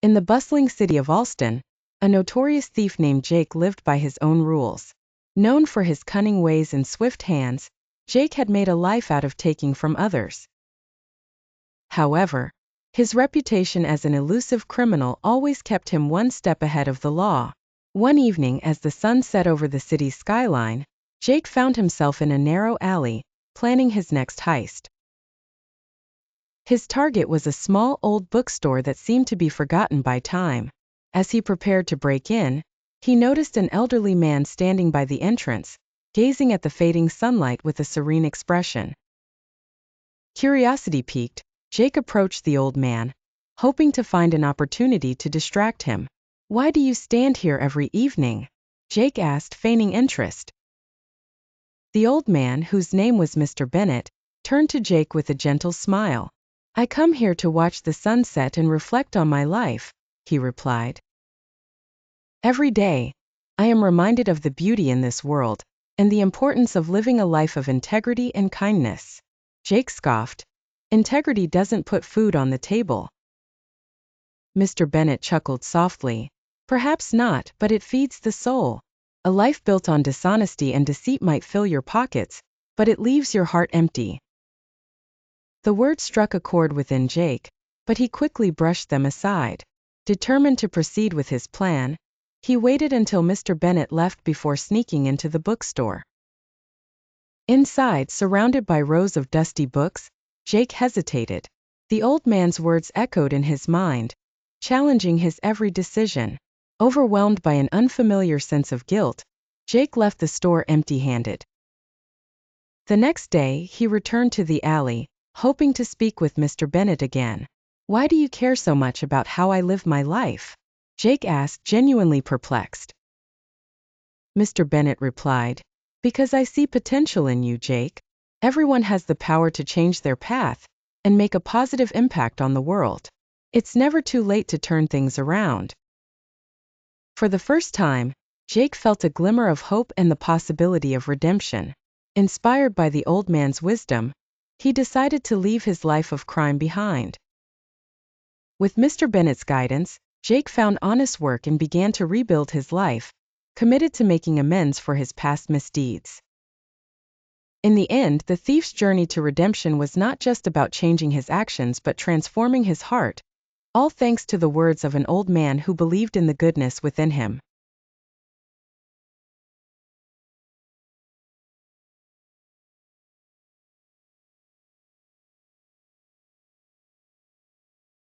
In the bustling city of Alston, a notorious thief named Jake lived by his own rules. Known for his cunning ways and swift hands, Jake had made a life out of taking from others. However, his reputation as an elusive criminal always kept him one step ahead of the law. One evening, as the sun set over the city's skyline, Jake found himself in a narrow alley, planning his next heist. His target was a small old bookstore that seemed to be forgotten by time. As he prepared to break in, he noticed an elderly man standing by the entrance, gazing at the fading sunlight with a serene expression. Curiosity piqued, Jake approached the old man, hoping to find an opportunity to distract him. "Why do you stand here every evening?" Jake asked, feigning interest. The old man, whose name was Mr. Bennett, turned to Jake with a gentle smile. "I come here to watch the sunset and reflect on my life," he replied. "Every day, I am reminded of the beauty in this world, and the importance of living a life of integrity and kindness." Jake scoffed. "Integrity doesn't put food on the table." Mr. Bennett chuckled softly. "Perhaps not, but it feeds the soul. A life built on dishonesty and deceit might fill your pockets, but it leaves your heart empty." The words struck a chord within Jake, but he quickly brushed them aside. Determined to proceed with his plan, he waited until Mr. Bennett left before sneaking into the bookstore. Inside, surrounded by rows of dusty books, Jake hesitated. The old man's words echoed in his mind, challenging his every decision. Overwhelmed by an unfamiliar sense of guilt, Jake left the store empty-handed. The next day, he returned to the alley, hoping to speak with Mr. Bennett again. "Why do you care so much about how I live my life?" Jake asked, genuinely perplexed. Mr. Bennett replied, "Because I see potential in you, Jake. Everyone has the power to change their path and make a positive impact on the world. It's never too late to turn things around." For the first time, Jake felt a glimmer of hope and the possibility of redemption. Inspired by the old man's wisdom, he decided to leave his life of crime behind. With Mr. Bennett's guidance, Jake found honest work and began to rebuild his life, committed to making amends for his past misdeeds. In the end, the thief's journey to redemption was not just about changing his actions but transforming his heart, all thanks to the words of an old man who believed in the goodness within him.